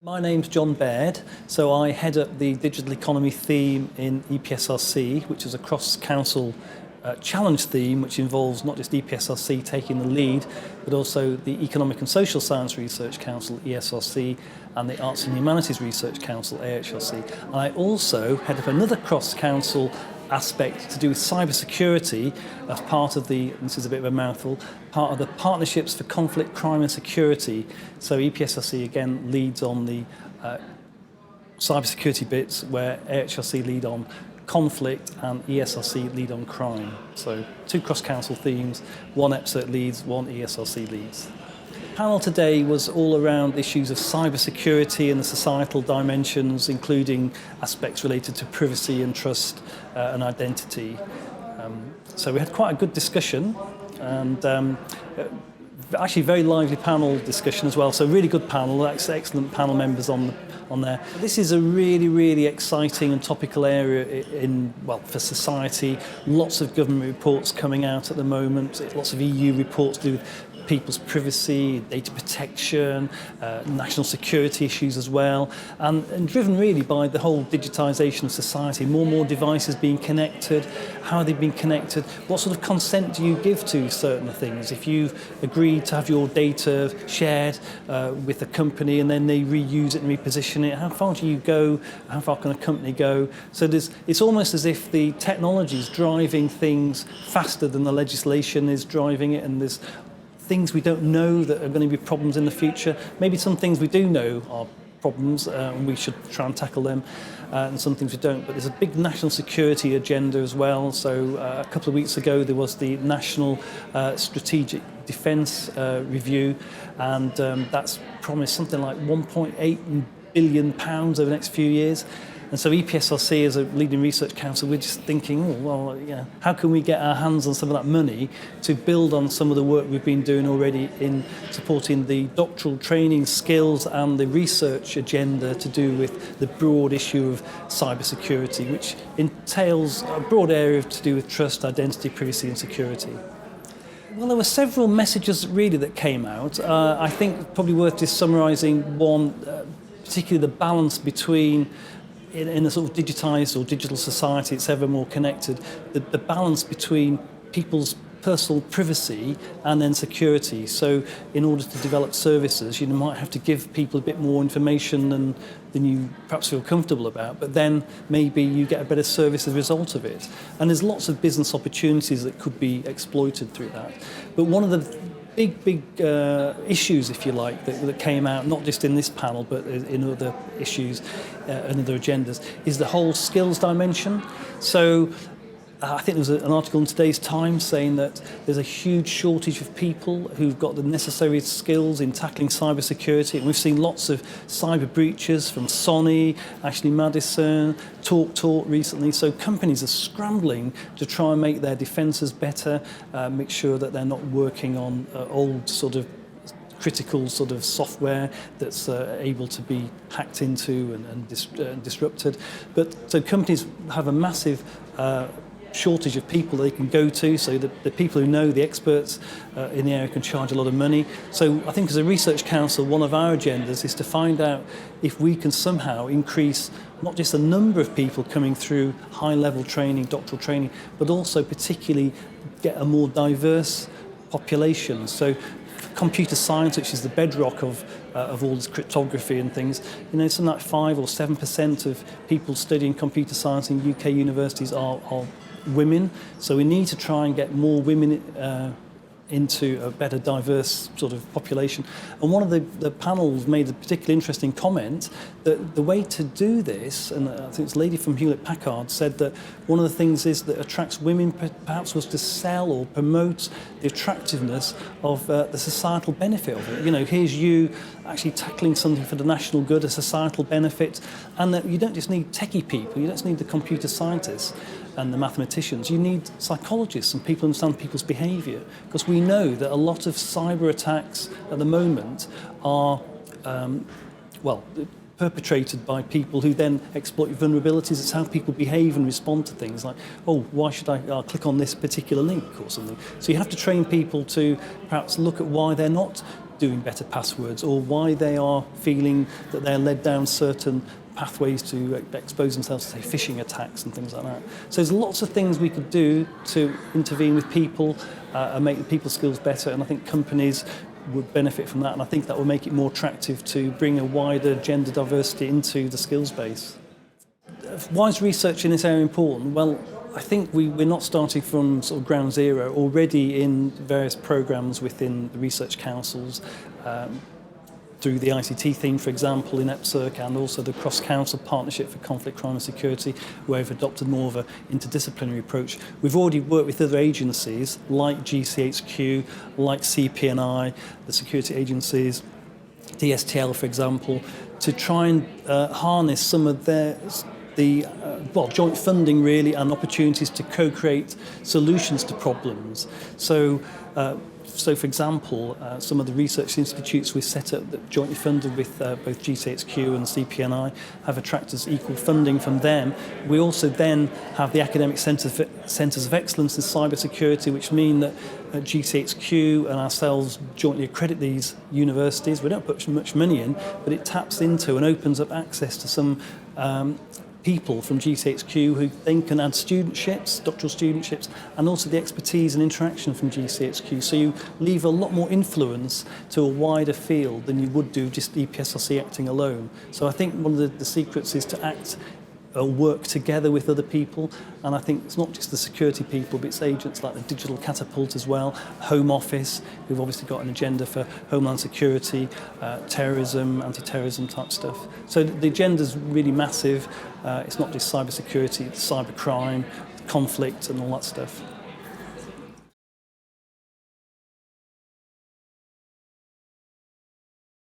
My name's John Baird, so I head up the digital economy theme in EPSRC, which is a cross-council challenge theme which involves not just EPSRC taking the lead, but also the Economic and Social Science Research Council, ESRC, and the Arts and Humanities Research Council, AHRC. And I also head up another cross-council aspect to do with cybersecurity as part of the, this is a bit of a mouthful, part of the Partnerships for Conflict, Crime and Security. So EPSRC again leads on the cybersecurity bits, where AHRC lead on conflict and ESRC lead on crime. So two cross-council themes, one EPSRC leads, one ESRC leads. The panel today was all around issues of cybersecurity and the societal dimensions, including aspects related to privacy and trust and identity. So we had quite a good discussion, and actually very lively panel discussion as well. So really good panel, excellent panel members on there. This is a really exciting and topical area for society. Lots of government reports coming out at the moment, lots of EU reports to do with people's privacy, data protection, national security issues as well, and driven really by the whole digitisation of society. More and more devices being connected. How are they being connected? What sort of consent do you give to certain things? If you've agreed to have your data shared with a company and then they reuse it and reposition it, how far do you go? How far can a company go? So it's almost as if the technology is driving things faster than the legislation is driving it, and there's things we don't know that are going to be problems in the future. Maybe some things we do know are problems and we should try and tackle them, and some things we don't. But there's a big national security agenda as well. So a couple of weeks ago there was the National Strategic Defence Review, and that's promised something like £1.8 billion over the next few years. And so EPSRC, as a leading research council, we're just thinking, how can we get our hands on some of that money to build on some of the work we've been doing already in supporting the doctoral training skills and the research agenda to do with the broad issue of cybersecurity, which entails a broad area to do with trust, identity, privacy and security. Well, there were several messages really that came out. I think probably worth just summarising one, particularly the balance between in a sort of digitised or digital society, it's ever more connected, the balance between people's personal privacy and then security. So in order to develop services, you might have to give people a bit more information than you perhaps feel comfortable about, but then maybe you get a better service as a result of it. And there's lots of business opportunities that could be exploited through that. But one of the big issues, if you like, that came out, not just in this panel, but in other issues and other agendas, is the whole skills dimension. So I think there was an article in today's Times saying that there's a huge shortage of people who've got the necessary skills in tackling cybersecurity. And we've seen lots of cyber breaches from Sony, Ashley Madison, TalkTalk recently. So companies are scrambling to try and make their defences better, make sure that they're not working on old sort of critical sort of software that's able to be hacked into and disrupted. But so companies have a massive shortage of people they can go to, so the people who know, the experts in the area, can charge a lot of money. So I think as a research council, one of our agendas is to find out if we can somehow increase not just the number of people coming through high-level training, doctoral training, but also particularly get a more diverse population. So computer science, which is the bedrock of all this cryptography and things, something like 5 or 7% of people studying computer science in UK universities are women. So we need to try and get more women into a better diverse sort of population. And one of the panels made a particularly interesting comment that the way to do this, and I think it's a lady from Hewlett-Packard said that one of the things is that attracts women perhaps was to sell or promote the attractiveness of the societal benefit of it. Here's you actually tackling something for the national good, a societal benefit, and that you don't just need techie people, you don't just need the computer scientists and the mathematicians, you need psychologists and people who understand people's behaviour, because we know that a lot of cyber attacks at the moment are perpetrated by people who then exploit vulnerabilities. It's how people behave and respond to things like, why should I click on this particular link or something? So you have to train people to perhaps look at why they're not doing better passwords, or why they are feeling that they're led down certain pathways to expose themselves to, say, phishing attacks and things like that. So there's lots of things we could do to intervene with people and make the people skills better, and I think companies would benefit from that, and I think that will make it more attractive to bring a wider gender diversity into the skills base. Why is research in this area important? Well, I think we're not starting from sort of ground zero. Already in various programs within the research councils, through the ICT theme, for example, in EPSRC, and also the Cross-Council Partnership for Conflict, Crime and Security, where we've adopted more of an interdisciplinary approach. We've already worked with other agencies like GCHQ, like CPNI, the security agencies, DSTL, for example, to try and harness some of joint funding really, and opportunities to co-create solutions to problems. So for example, some of the research institutes we've set up that jointly funded with both GCHQ and CPNI have attracted equal funding from them. We also then have the academic centres of excellence in cybersecurity, which mean that GCHQ and ourselves jointly accredit these universities. We don't put much money in, but it taps into and opens up access to some people from GCHQ who then can add studentships, doctoral studentships, and also the expertise and interaction from GCHQ. So you leave a lot more influence to a wider field than you would do just EPSRC acting alone. So I think one of the secrets is to act or work together with other people, and I think it's not just the security people, but it's agents like the Digital Catapult as well, Home Office, who've obviously got an agenda for homeland security, terrorism, anti-terrorism type stuff. So the agenda's really massive. It's not just cyber security, it's cyber crime, conflict and all that stuff.